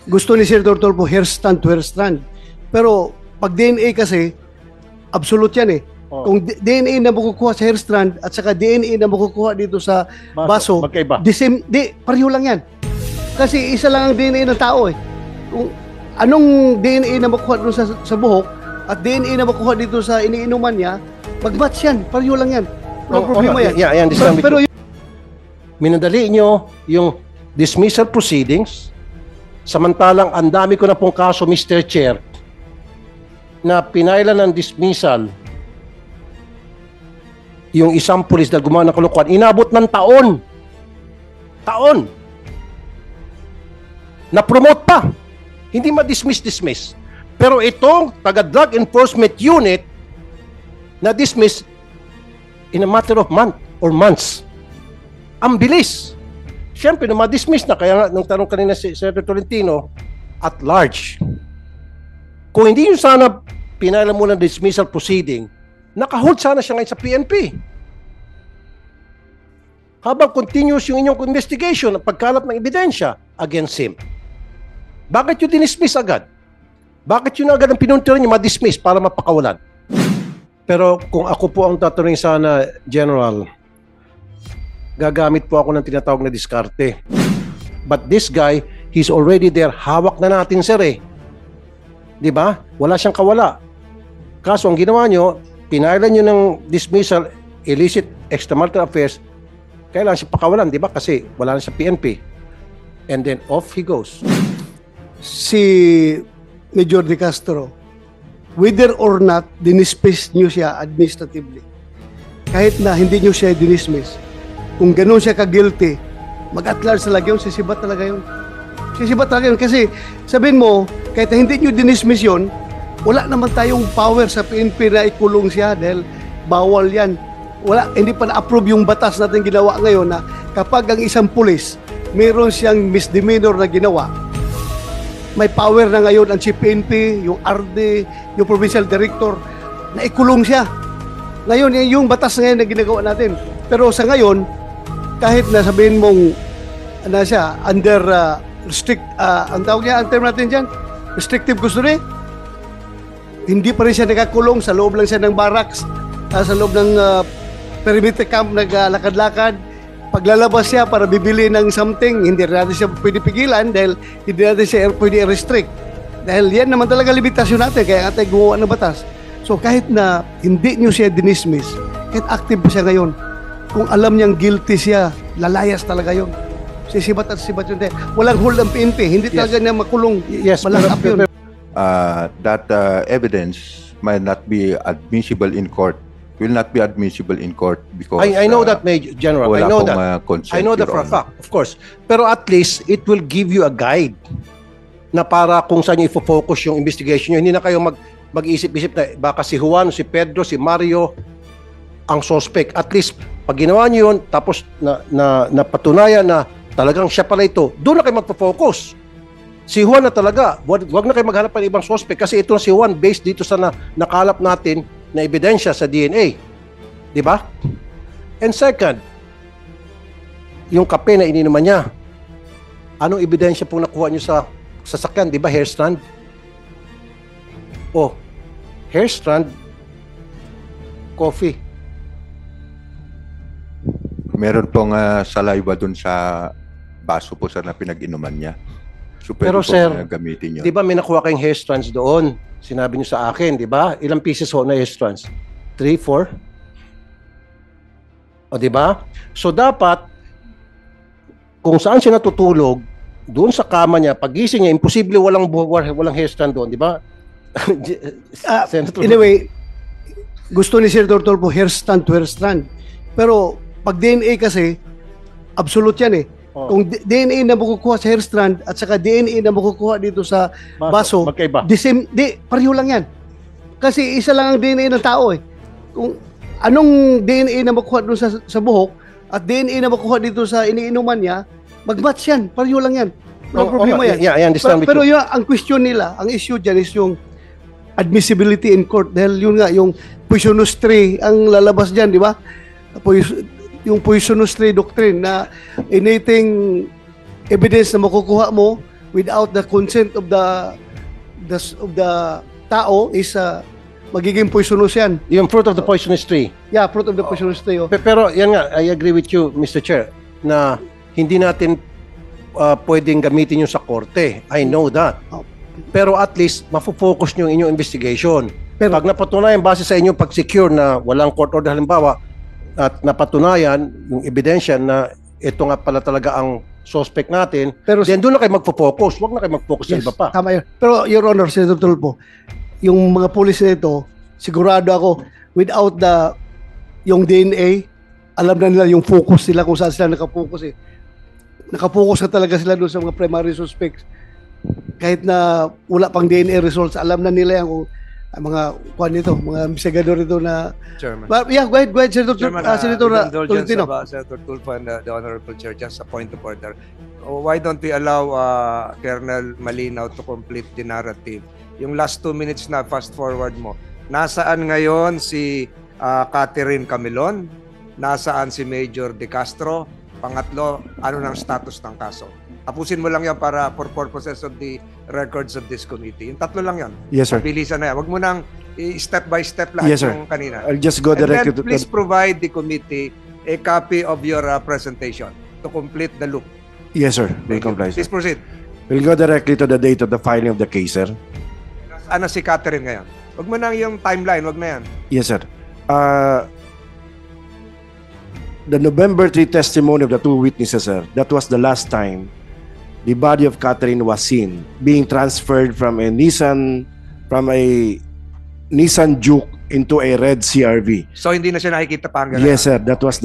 gusto ni Senator Tulfo hair strand to hair strand. Pero pag DNA kasi, absolute yan eh. Kung DNA na makukuha sa hair strand at saka DNA na makukuha dito sa baso, magkaiba. Pareho lang yan. Kasi isa lang ang DNA ng tao eh. Kung anong DNA na makukuha doon sa buhok at DNA na makukuha dito sa iniinuman niya, mag-match yan. Pareho lang yan. Walang problema yan. Yeah, I understand. Pero minadali nyo yung dismissal proceedings, samantalang ang dami ko na pong kaso, Mr. Chair, na pinailan ng dismissal yung isang pulis na gumawa ng kalokohan, inabot ng taon. Taon. Na-promote pa. Hindi ma-dismiss. Pero itong taga-drug enforcement unit na-dismiss in a matter of month or months. Ang bilis. Siyempre, na ma-dismiss na. Kaya nga, nung tanong kanina si Senator Tolentino, at large. Kung hindi nyo sana pinailan muna ng dismissal proceeding, nakahold sana siya ngayon sa PNP. Habang continuous yung inyong investigation at pagkalap ng ebidensya against him. Bakit yung dinismiss agad? Bakit yun agad ang pinuntiran nyo ma-dismiss para mapakawalan? Pero kung ako po ang tatanungin sana, General, gagamit po ako ng tinatawag na diskarte. But this guy, he's already there. Hawak na natin, sir eh. Di ba? Wala siyang kawala. Kaso ang ginawa nyo, pinailan nyo ng dismissal, illicit extramarital affairs, kailangan siya pakawalan, di ba? Kasi wala na sa PNP. And then off he goes. si Major De Castro, whether or not dinismiss nyo siya administratively, kahit na hindi nyo siya dinismiss, kung ganun siya ka-guilty, mag-at-large talaga yun, sisibat talaga yun. Sisibat talaga yun. Kasi sabihin mo, kahit na hindi nyo dinismiss yun, wala naman tayong power sa PNP na ikulong siya dahil bawal yan. Wala, hindi pa na-approve yung batas natin ginawa ngayon na kapag ang isang pulis, mayroon siyang misdemeanor na ginawa, may power na ngayon ang Chief PNP, yung RD, yung Provincial Director, na ikulong siya. Ngayon, yung batas ngayon na ginagawa natin. Pero sa ngayon, kahit na sabihin mong ano siya, under ang tawag niya, ang term natin dyan, restrictive custody, hindi pa rin siya nakakulong, sa loob lang siya ng barracks, sa loob ng perimeter camp, naglalakad-lakad. Paglalabas siya para bibili ng something, hindi natin siya pwede pigilan dahil hindi natin siya pwede restrict. Dahil yan naman talaga limitasyon natin, kaya natin gumawa ng batas. So kahit na hindi nyo siya dinismiss, kahit active pa siya ngayon, kung alam niyang guilty siya, lalayas talaga yun. Sisibat at sibat yun. Walang hold ang PNP, hindi talaga niya makulong. Yes, malakap yun. That evidence might not be admissible in court, will not be admissible in court because I know that, Major General. I know that. Consent, I know that for a fact, of course. Pero at least it will give you a guide na para kung saan niyo i-focus yung investigation niyo. Hindi na kayo mag-isip-isip na baka si Juan, si Pedro, si Mario ang suspect. At least pag ginawa niyo yun, tapos napatunayan na talagang siya pala ito, doon na kayo magpo-focus. Si Juan na talaga, wag na kayo maghanap ng ibang suspect kasi ito na si Juan based dito sa nakalap natin na ebidensya sa DNA. Di ba? And second, yung kape na ininuman niya, anong ebidensya pong nakuha niyo sa sasakyan? Di ba hair strand? Oh, hair strand, coffee. Meron pong saliva dun sa baso po sir na pinag-inuman niya. So, pero sir, gamitin yun. di ba may nakuha kayong hair strands doon? Sinabi niyo sa akin, di ba? Ilang pieces ho na hair strands? 3, 4? O di ba? So dapat, kung saan siya natutulog, doon sa kama niya, pagising niya, imposible walang hair strand doon, di ba? Anyway, gusto ni Senator Tulfo hair strand to hair strand. Pero pag DNA kasi, absolute yan eh. Kung DNA na makukuha sa hair strand at saka DNA na makukuha dito sa baso, magkaiba. Pareho lang yan. Kasi isa lang ang DNA ng tao eh. Kung anong DNA na makukuha doon sa buhok at DNA na makukuha dito sa iniinuman niya, mag-match yan. Pareho lang yan. Walang problema yan. Yeah, I understand. Pero yun, ang question nila, ang issue dyan is yung admissibility in court. Dahil yun nga, yung poisonous tree ang lalabas dyan, di ba? Yung poisonous tree doctrine na anything evidence na makukuha mo without the consent of the tao is magiging poisonous yan. Yung fruit of the poisonous tree. Yeah, fruit of the poisonous tree. Oh. Pero yan nga, I agree with you, Mr. Chair, na hindi natin pwedeng gamitin yung sa korte. I know that. Oh. Pero at least, mafo-focus nyo yung inyong investigation. Pero- Pag napatunayan, base sa inyong pag-secure na walang court order halimbawa, at napatunayan yung ebidensya na ito nga pala talaga ang suspect natin, Pero- then doon na kayo magfo-focus. Huwag na kayo mag-focus sa iba pa. Tama yun. Pero, Your Honor, Senator Tulfo, yung mga pulis na ito, sigurado ako, without yung DNA, alam na nila yung focus nila kung saan sila nakapokus eh. Nakapokus na talaga sila doon sa mga primary suspects. Kahit na wala pang DNA results, alam na nila yung mga mga investigador ito na... Chairman. But yeah, go ahead, Senator, Chairman, Senator with indulgence Tolentino. of Senator Tulfo and the Honorable Chair, just a point of order. Why don't we allow Colonel Malinaw to complete the narrative? Yung last 2 minutes na, fast forward mo. Nasaan ngayon si Catherine Camilon? Nasaan si Major De Castro? Pangatlo, ano ng status ng kaso? Tapusin mo lang yan para for purposes of the records of this committee. Yung tatlo lang yan. Yes, sir. Bilisan na yan. Huwag mo nang step by step lahat Yes, sir. yung kanina. I'll just go And then directly to please provide the committee a copy of your presentation to complete the loop. Yes, sir. We'll Thank you. comply, sir. Please proceed. We'll go directly to the date of the filing of the case, sir. Ano si Catherine ngayon? Huwag mo nang yung timeline, huwag na yan. Yes, sir. The November 3 testimony of the two witnesses, sir, that was the last time the body of Catherine was seen being transferred from a Nissan Juke into a red CRV. So hindi na siya nakikita pa hanggang Yes, ngayon? sir. That was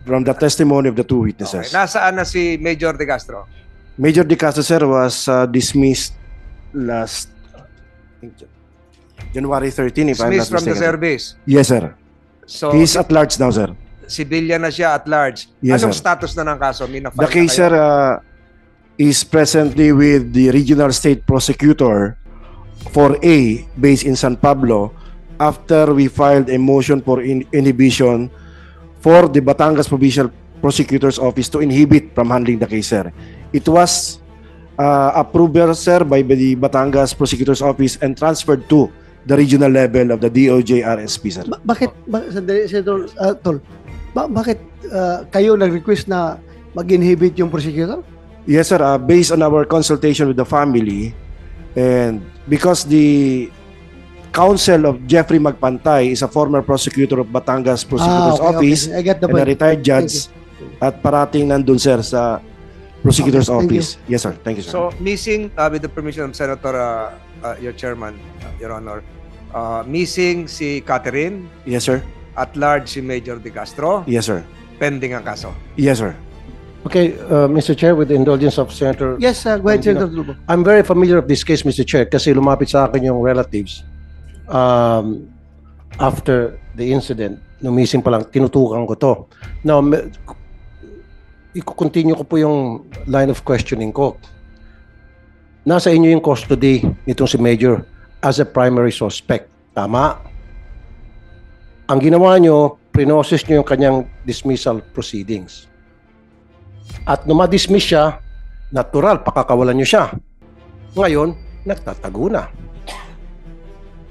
from the testimony of the two Okay. witnesses. Nasaan na si Major De Castro? Major De Castro, sir, was dismissed last January 13, if I'm not Dismissed from the mistaken. service. Yes, sir. So He's at large now, sir. civilian na siya at large. Yes, Anong sir. status na ng kaso? May na-file The na case, kayo? sir, is presently with the regional state prosecutor for A, based in San Pablo, after we filed a motion for inhibition for the Batangas Provincial Prosecutor's Office to inhibit from handling the case, sir. It was approved, sir, by the Batangas Prosecutor's Office and transferred to the regional level of the DOJ RSP, sir. Sandali, Senator Tol, bakit kayo nag-request na mag-inhibit yung prosecutor? Yes, sir. Based on our consultation with the family, and because the counsel of Jeffrey Magpantay is a former prosecutor of Batangas Prosecutor's Office Okay. I get the and a point. retired judge, at parating nandun, sir, sa Prosecutor's Okay, thank you. Office. Yes, sir. Thank you, sir. So, missing, with the permission of Senator, your chairman, Your Honor, missing si Catherine, Yes, sir. at large si Major De Castro, Yes, sir. pending ang kaso. Yes, sir. Okay, Mr. Chair, with the indulgence of Senator, Yes, go ahead, Senator Tulfo. I'm very familiar of this case, Mr. Chair, kasi lumapit sa akin yung relatives after the incident. Nung missing pa lang, tinutukan ko to. Now, i-continue ko po yung line of questioning ko. Nasa inyo yung custody nitong si Major as a primary suspect. Tama? Ang ginawa nyo, pre-process nyo yung kanyang dismissal proceedings. At nung ma-dismiss siya, natural, pakakawalan nyo siya. Ngayon, nagtatago na.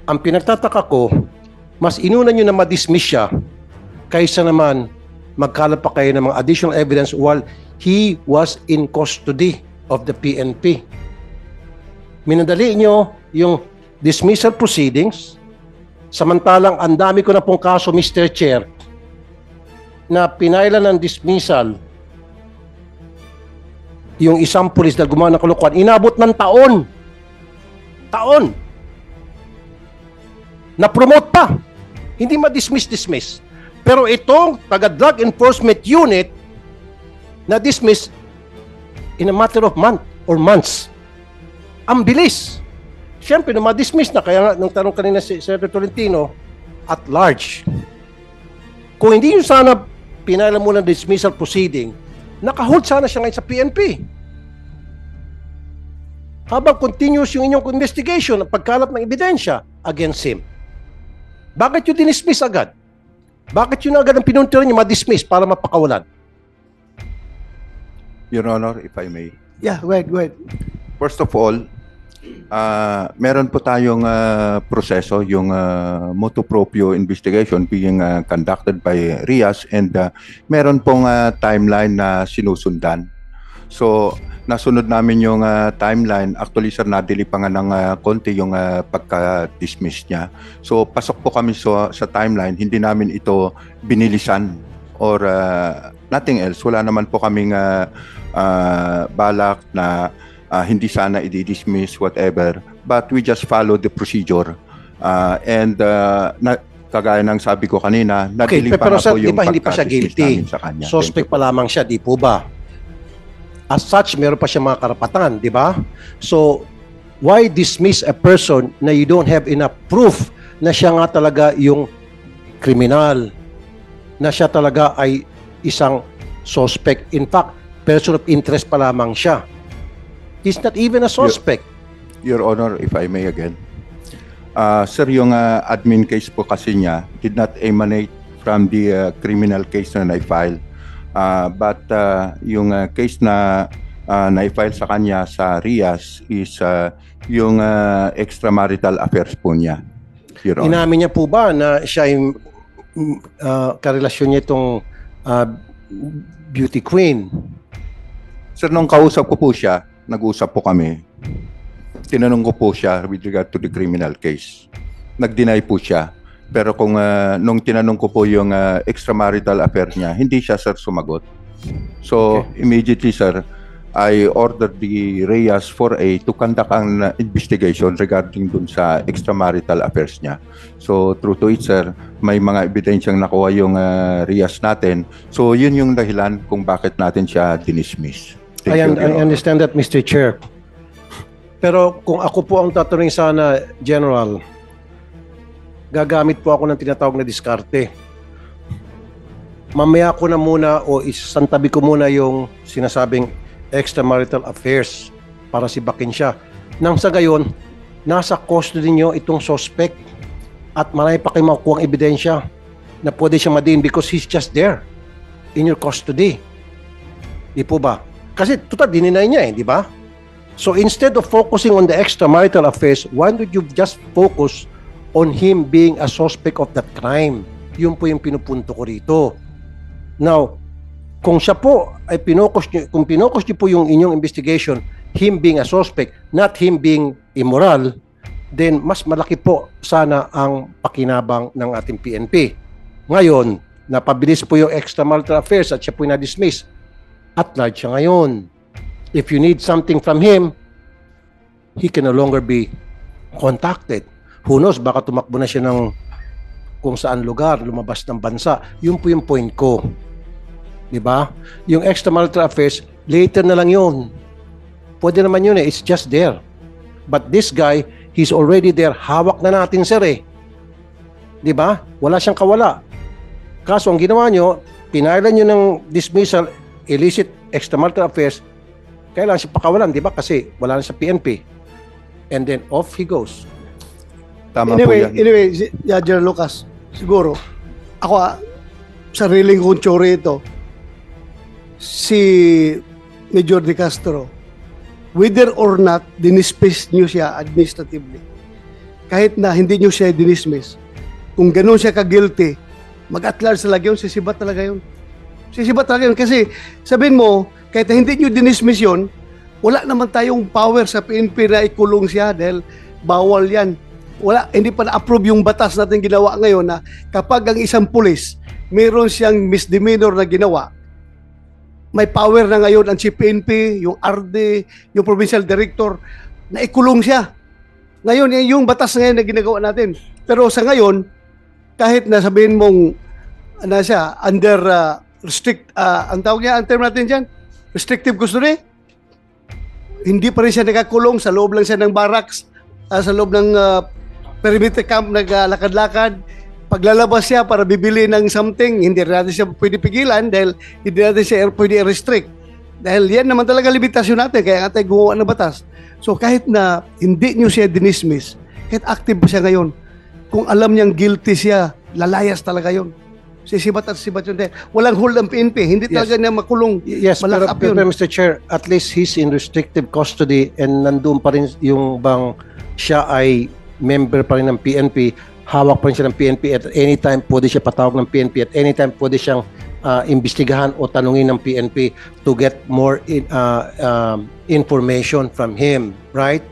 Ang pinagtataka ko, mas inuna nyo na ma-dismiss siya kaysa naman magkalap pa kayo ng mga additional evidence while he was in custody of the PNP. Minadali nyo yung dismissal proceedings, samantalang ang dami ko na pong kaso, Mr. Chair, na pinailan ng dismissal yung isang pulis na gumawa ng kalokohan, inabot ng taon. Taon. Na-promote pa. Hindi ma-dismiss. Pero itong taga-drug enforcement unit na-dismiss in a matter of month or months. Ang bilis. Siyempre, nung ma-dismiss na, kaya nga, nung tanong kanina si Senator Tolentino, at large. Kung hindi nyo sana pinailan mo ng dismissal proceeding, nakahold sana siya ngayon sa PNP. Habang continuous yung inyong investigation at pagkalap ng ebidensya against him. Bakit yung dinismiss agad? Bakit yun agad ang pinuntiran nyo ma-dismiss para mapakawalan? Your Honor, if I may. Yeah, go ahead. First of all, meron po tayong proseso, yung motu proprio investigation being conducted by RIAS, and meron pong timeline na sinusundan. So, nasunod namin yung timeline. Actually, sir, nadili pa nga ng konti yung pagka-dismiss niya. So, pasok po kami sa timeline. Hindi namin ito binilisan or nothing else. Wala naman po kaming balak na hindi sana i-dismiss, whatever. But we just follow the procedure. Kagaya ng sabi ko kanina, Okay, nadili pa pero nga po di yung ba hindi pa siya pagka-dismiss guilty? namin sa kanya. Suspect pa lamang siya, di po ba? As such, meron pa siya mga karapatan, di ba? So, why dismiss a person na you don't have enough proof na siya nga talaga yung kriminal, na siya talaga ay isang suspect. In fact, person of interest pa lamang siya. He's not even a suspect. Your Honor, if I may again. Sir, yung admin case po kasi niya did not emanate from the criminal case na na-file. But yung case na na-file sa kanya sa RIAS is yung extramarital affairs po niya. Your Honor. Inamin niya po ba na siya yung karelasyon niya itong beauty queen? Sir, nung kausap ko po siya, nag-usap po kami, tinanong ko po siya with regard to the criminal case. Nag-deny po siya. Pero kung nung tinanong ko po yung extramarital affair niya, hindi siya, sir, sumagot. So, immediately, sir, I ordered the RIAS 4A to conduct an investigation regarding dun sa extramarital affairs niya. So, true to it, sir, may mga ebidensyang nakuha yung RIAS natin. So, yun yung dahilan kung bakit natin siya dinismiss. I understand that, Mr. Chair. Pero kung ako po ang tatanungin sana, General, gagamit po ako ng tinatawag na diskarte. Mamaya ko na muna o isantabi ko muna yung sinasabing extramarital affairs para sibakin siya. Nang sa gayon, nasa custody niyo itong suspect at marami pa kayong makukuha ang ebidensya na pwede siya madiin because he's just there in your custody. Di po ba? Kasi total dininay niya di ba? So instead of focusing on the extramarital affairs, why don't you just focus on him being a suspect of that crime? Yun po yung pinupunto ko rito. Now, kung siya po ay kung pinokus niyo po yung inyong investigation, him being a suspect, not him being immoral, then mas malaki po sana ang pakinabang ng ating PNP. Ngayon, napabilis po yung extramarital affairs at siya po na-dismiss. At large siya ngayon. If you need something from him, he can no longer be contacted. Who knows, baka tumakbo na siya ng kung saan lugar, lumabas ng bansa. Yun po yung point ko. Diba? Yung extramarital affairs, later na lang yun. Pwede naman yun it's just there. But this guy, he's already there. Hawak na natin, sir Diba? Wala siyang kawala. Kaso ang ginawa nyo, pinailan nyo ng dismissal, illicit extramarital affairs, kailangan siya pakawalan, di ba? Kasi wala na sa PNP. And then off he goes. Tama po yan. Anyway, General Lucas, siguro, ako sariling kong tsuri ito, si Major De Castro, whether or not dinismiss nyo siya administratively, kahit na hindi nyo siya dinismiss, kung ganun siya ka-guilty, mag-at-large talaga yun, sisibat talaga yun. Sisibat talaga yun. Kasi sabihin mo, kahit hindi nyo dinismiss yun, wala naman tayong power sa PNP na ikulong siya dahil bawal yan. Hindi pa na-approve yung batas natin ginawa ngayon na kapag ang isang pulis, mayroon siyang misdemeanor na ginawa, may power na ngayon ang Chief PNP, yung RD, yung Provincial Director, na ikulong siya. Ngayon, yung batas ngayon na ginagawa natin. Pero sa ngayon, kahit na sabihin mong siya, under ang tawag niya, ang term natin dyan, restrictive custody, hindi pa rin siya nakakulong, sa loob lang siya ng barracks, sa loob ng perimeter camp, naglalakad-lakad. Paglalabas siya para bibili ng something, hindi rin natin siya pwede pigilan dahil hindi natin siya pwede i-restrict. Dahil yan naman talaga limitasyon natin, kaya nga tayo gumawa ng batas. So kahit na hindi nyo siya dinismiss, kahit active pa siya ngayon, kung alam niyang guilty siya, lalayas talaga yon. Sisibat at sibat yun. Walang hold ang PNP. Hindi Yes. talaga niya makulong. Yes, pero, Malakap yun. pero Mr. Chair, at least he's in restrictive custody and nandun pa rin yung bang siya ay member pa rin ng PNP, hawak pa rin siya ng PNP at anytime pwede siya patawag ng PNP at anytime pwede siyang imbestigahan o tanungin ng PNP to get more information from him, right?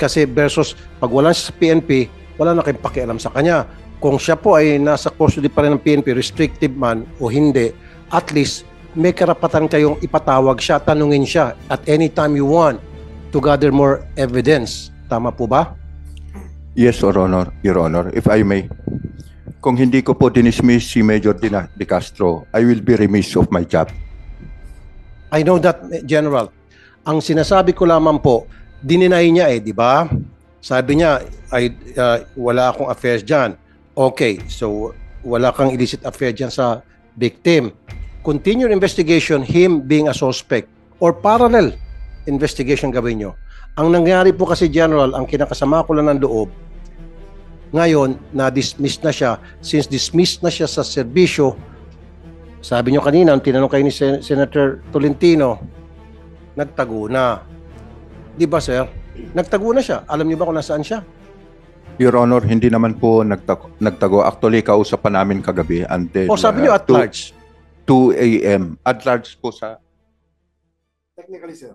Kasi versus pag wala siya sa PNP, wala na kayong pakialam sa kanya. Kung siya po ay nasa custody pa rin ng PNP, restrictive man o hindi, at least may karapatan kayong ipatawag siya, tanungin siya at any time you want to gather more evidence. Tama po ba? Yes, Your Honor, if I may. Kung hindi ko po dinismiss si Major De Castro, I will be remiss of my job. I know that, General. Ang sinasabi ko lamang po, dininay niya di ba? Sabi niya, wala akong affairs dyan. Okay, so wala kang illicit affair dyan sa victim. Continue investigation, him being a suspect or parallel investigation gawin nyo. Ang nangyari po kasi, General, ang kinakasama ko lang ng loob, ngayon, na-dismiss na siya. Since dismissed na siya sa serbisyo, sabi nyo kanina, ang tinanong kayo ni Senator Tolentino, nagtago na. Di ba, sir? Nagtago na siya. Alam niyo ba kung nasaan siya? Your Honor, hindi naman po nagtago. Actually, kausap pa namin kagabi until O sabi niyo at large? 2 a.m. At large po sa... Technically, sir.